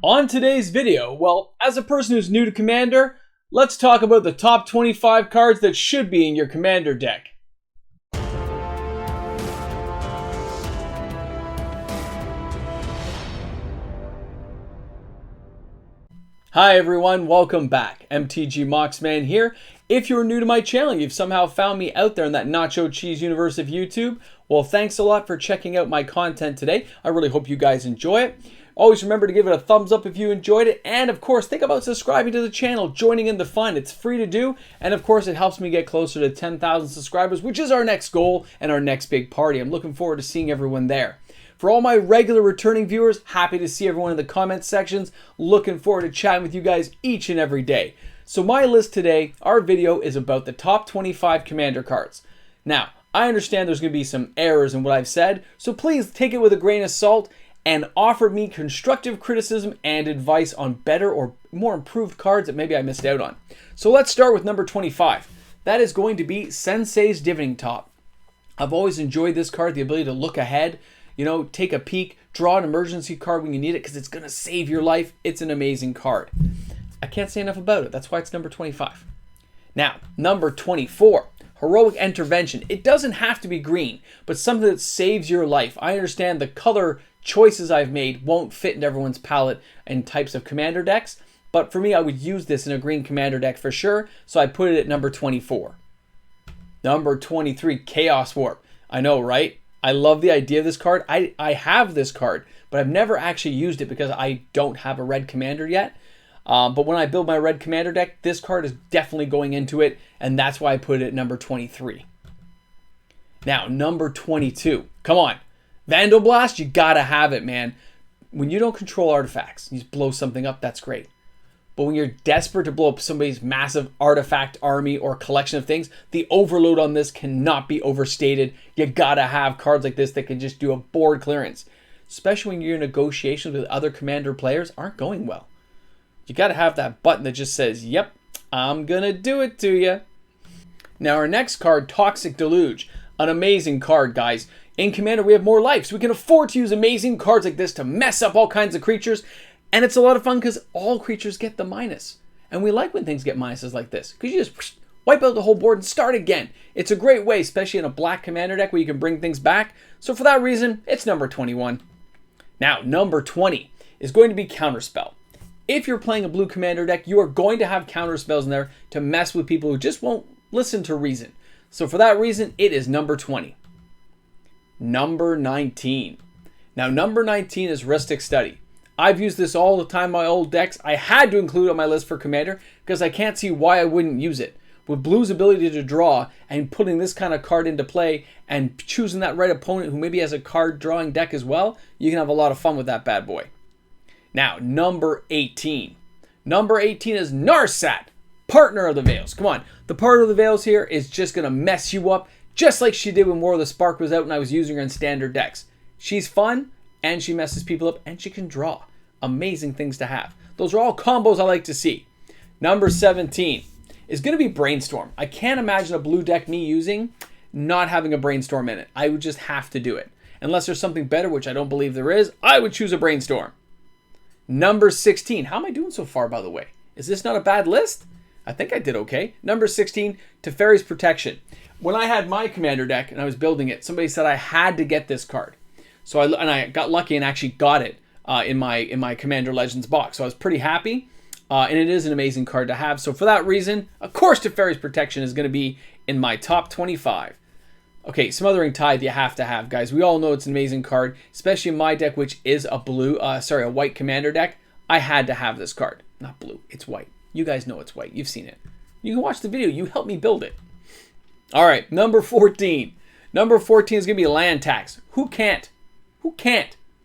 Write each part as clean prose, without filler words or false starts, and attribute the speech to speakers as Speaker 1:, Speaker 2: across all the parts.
Speaker 1: On today's video, well, as a person who's new to Commander, let's talk about the top 25 cards that should be in your Commander deck. Hi everyone, welcome back. MTG Moxman here. If you're new to my channel, you've somehow found me out there in that nacho cheese universe of YouTube, well, thanks a lot for checking out my content today. I really hope you guys enjoy it. Always remember to give it a thumbs up if you enjoyed it, and of course think about subscribing to the channel, joining in the fun. It's free to do, and of course it helps me get closer to 10,000 subscribers, which is our next goal and our next big party. I'm looking forward to seeing everyone there. For all my regular returning viewers, happy to see everyone in the comments sections. Looking forward to chatting with you guys each and every day. So my list today, our video is about the top 25 Commander cards. Now, I understand there's going to be some errors in what I've said, so please take it with a grain of salt and offer me constructive criticism and advice on better or more improved cards that maybe I missed out on. So let's start with number 25. That is going to be Sensei's Divining Top. I've always enjoyed this card, the ability to look ahead, take a peek, draw an emergency card when you need it because it's going to save your life. It's an amazing card. I can't say enough about it. That's why it's number 25. Now, number 24. Heroic Intervention. It doesn't have to be green, but something that saves your life. I understand the color choices I've made won't fit into everyone's palette and types of Commander decks, but for me, I would use this in a green Commander deck for sure, so I put it at number 24. Number 23, Chaos Warp. I know, right? I love the idea of this card. I have this card, but I've never actually used it because I don't have a red Commander yet. But when I build my red Commander deck, this card is definitely going into it, and that's why I put it at number 23. Now, number 22. Come on. Vandalblast, you gotta have it, man. When you don't control artifacts, you just blow something up, that's great. But when you're desperate to blow up somebody's massive artifact army or collection of things, the overload on this cannot be overstated. You gotta have cards like this that can just do a board clearance. Especially when your negotiations with other Commander players aren't going well. You gotta have that button that just says, yep, I'm gonna do it to you. Now our next card, Toxic Deluge. An amazing card, guys. In Commander, we have more life, so we can afford to use amazing cards like this to mess up all kinds of creatures. And it's a lot of fun because all creatures get the minus. And we like when things get minuses like this, because you just wipe out the whole board and start again. It's a great way, especially in a black Commander deck where you can bring things back. So for that reason, it's number 21. Now, number 20 is going to be Counterspell. If you're playing a blue Commander deck, you are going to have counterspells in there to mess with people who just won't listen to reason. So for that reason, it is number 20. Number 19. Now, number 19 is Rustic Study. I've used this all the time in my old decks. I had to include it on my list for Commander because I can't see why I wouldn't use it. With Blue's ability to draw and putting this kind of card into play and choosing that right opponent who maybe has a card drawing deck as well, you can have a lot of fun with that bad boy. Now, number 18. Number 18 is Narsat, Partner of the Veils. Come on, the Partner of the Veils here is just going to mess you up just like she did when War of the Spark was out and I was using her in standard decks. She's fun, and she messes people up, and she can draw. Amazing things to have. Those are all combos I like to see. Number 17 is going to be Brainstorm. I can't imagine a blue deck me using not having a Brainstorm in it. I would just have to do it. Unless there's something better, which I don't believe there is, I would choose a Brainstorm. Number 16. How am I doing so far, by the way? Is this not a bad list? I think I did okay. Number 16, to Fairies Protection. When I had my Commander deck and I was building it, somebody said I had to get this card. So I got lucky and actually got it in my Commander Legends box. So I was pretty happy. And it is an amazing card to have. So for that reason, of course, to Fairies Protection is going to be in my top 25. Okay, Smothering Tithe you have to have, guys. We all know it's an amazing card, especially in my deck, which is a white Commander deck. I had to have this card. Not blue, it's white. You guys know it's white. You've seen it. You can watch the video. You helped me build it. All right, number 14. Number 14 is going to be Land Tax. Who can't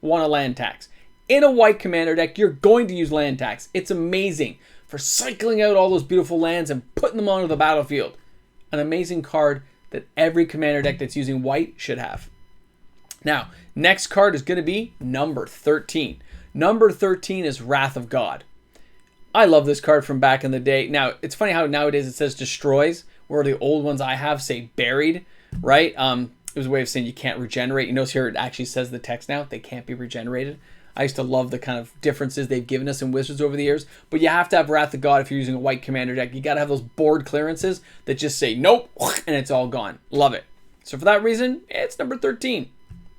Speaker 1: want a Land Tax? In a white Commander deck, you're going to use Land Tax. It's amazing for cycling out all those beautiful lands and putting them onto the battlefield. An amazing card that every Commander deck that's using white should have. Now, next card is going to be number 13. Number 13 is Wrath of God. I love this card from back in the day. Now, it's funny how nowadays it says destroys, where the old ones I have say buried, right? It was a way of saying you can't regenerate. You notice here it actually says the text now, they can't be regenerated. I used to love the kind of differences they've given us in Wizards over the years. But you have to have Wrath of God if you're using a white commander deck. You got to have those board clearances that just say nope, and it's all gone. Love it. So for that reason, it's number 13.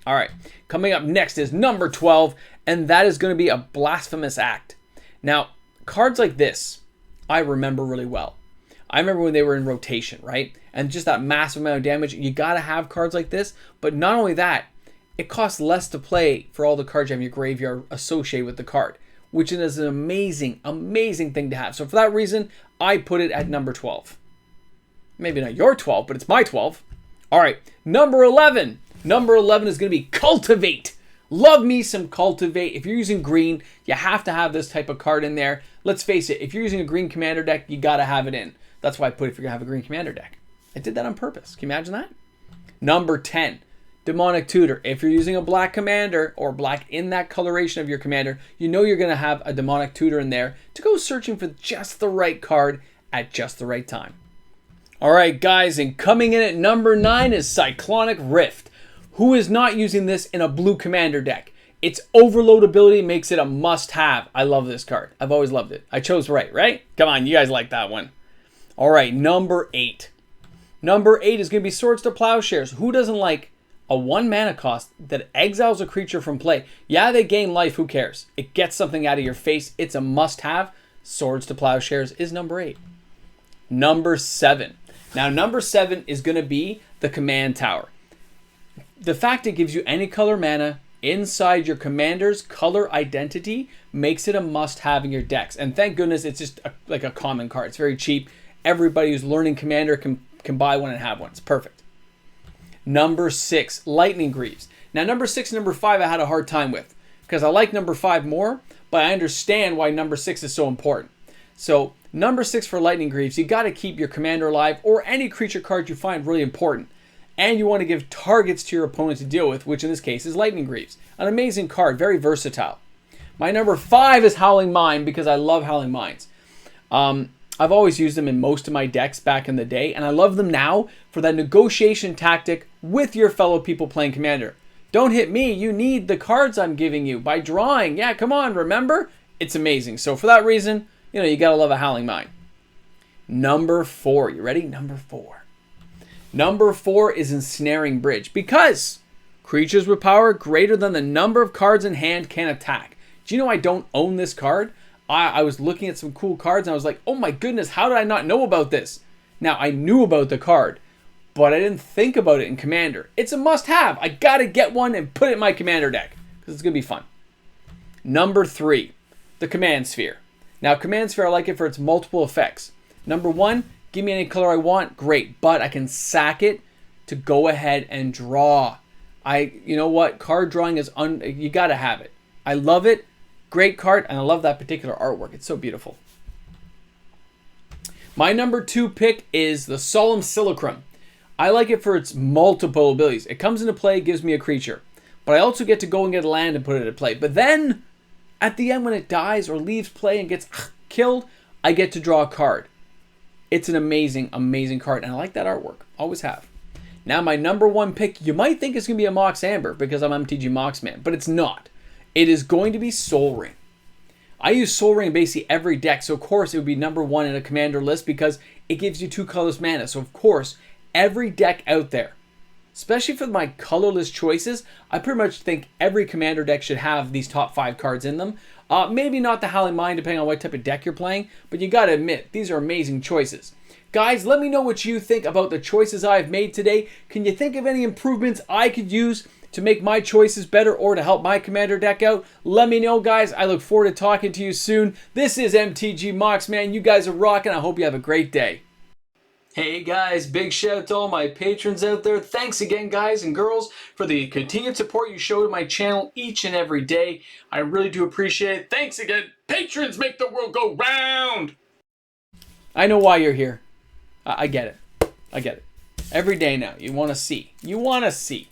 Speaker 1: All right, coming up next is number 12, and that is going to be a Blasphemous Act. Now, cards like this, I remember really well. I remember when they were in rotation, right? And just that massive amount of damage. You got to have cards like this. But not only that, it costs less to play for all the cards you have in your graveyard associated with the card, which is an amazing, amazing thing to have. So for that reason, I put it at number 12. Maybe not your 12, but it's my 12. All right, number 11. Number 11 is going to be Cultivate. Love me some Cultivate. If you're using green, you have to have this type of card in there. Let's face it, if you're using a green commander deck, you got to have it in. That's why I put it if you're going to have a green commander deck. I did that on purpose. Can you imagine that? Number 10, Demonic Tudor. If you're using a black commander or black in that coloration of your commander, you know you're going to have a Demonic Tudor in there to go searching for just the right card at just the right time. All right, guys, and coming in at number 9 is Cyclonic Rift. Who is not using this in a blue commander deck? Its overload ability makes it a must-have. I love this card. I've always loved it. I chose right? Come on, you guys like that one. All right, number 8. Number 8 is going to be Swords to Plowshares. Who doesn't like a 1 mana cost that exiles a creature from play? Yeah, they gain life. Who cares? It gets something out of your face. It's a must-have. Swords to Plowshares is number 8. Number 7. Now, number 7 is going to be the Command Tower. The fact it gives you any color mana inside your commander's color identity makes it a must-have in your decks. And thank goodness it's just like a common card. It's very cheap. Everybody who's learning commander can buy one and have one. It's perfect. Number 6, Lightning Greaves. Now, number 6 and number 5 I had a hard time with because I like number 5 more, but I understand why number 6 is so important. So, number 6 for Lightning Greaves, you got to keep your commander alive or any creature card you find really important. And you want to give targets to your opponent to deal with, which in this case is Lightning Greaves. An amazing card, very versatile. My number 5 is Howling Mine because I love Howling Mines. I've always used them in most of my decks back in the day, and I love them now for that negotiation tactic with your fellow people playing Commander. Don't hit me, you need the cards I'm giving you by drawing. Yeah, come on, remember? It's amazing. So for that reason, you gotta love a Howling Mine. Number 4, you ready? Number 4. Number 4 is Ensnaring Bridge because creatures with power greater than the number of cards in hand can attack. Do you know I don't own this card? I was looking at some cool cards and I was like, oh my goodness, how did I not know about this? Now, I knew about the card, but I didn't think about it in Commander. It's a must-have. I gotta get one and put it in my Commander deck because it's gonna be fun. Number 3, the Command Sphere. Now, Command Sphere, I like it for its multiple effects. Number 1, give me any color I want, great, but I can sack it to go ahead and draw. You know what? Card drawing is, you gotta have it. I love it. Great card, and I love that particular artwork. It's so beautiful. My number 2 pick is the Solemn Simulacrum. I like it for its multiple abilities. It comes into play, gives me a creature, but I also get to go and get a land and put it into play. But then, at the end when it dies or leaves play and gets killed, I get to draw a card. It's an amazing, amazing card, and I like that artwork. Always have. Now, my number 1 pick, you might think it's going to be a Mox Amber because I'm MTG Moxman, but it's not. It is going to be Sol Ring. I use Sol Ring in basically every deck, so of course it would be number 1 in a commander list because it gives you 2 colorless mana. So of course, every deck out there, especially for my colorless choices, I pretty much think every commander deck should have these top 5 cards in them. Maybe not the Howling Mine, depending on what type of deck you're playing, but you gotta admit, these are amazing choices. Guys, let me know what you think about the choices I've made today. Can you think of any improvements I could use to make my choices better or to help my commander deck out? Let me know, guys. I look forward to talking to you soon. This is MTG Moxman. You guys are rocking. I hope you have a great day. Hey guys, big shout out to all my patrons out there. Thanks again, guys and girls, for the continued support you show to my channel each and every day. I really do appreciate it. Thanks again. Patrons make the world go round. I know why you're here. I get it. I get it. Every day now, you want to see. You want to see.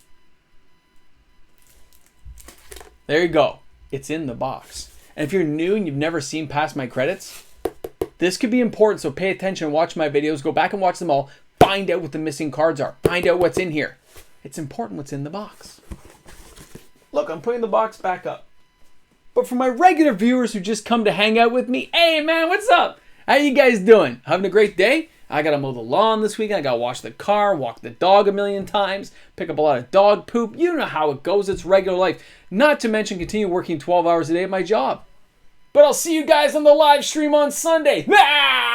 Speaker 1: There you go. It's in the box. And if you're new and you've never seen past my credits, this could be important, so pay attention, watch my videos, go back and watch them all, find out what the missing cards are, find out what's in here. It's important what's in the box. Look, I'm putting the box back up. But for my regular viewers who just come to hang out with me, hey man, what's up? How you guys doing? Having a great day? I gotta mow the lawn this weekend. I gotta wash the car, walk the dog a million times, pick up a lot of dog poop. You know how it goes. It's regular life. Not to mention continue working 12 hours a day at my job. But I'll see you guys on the live stream on Sunday. Ah!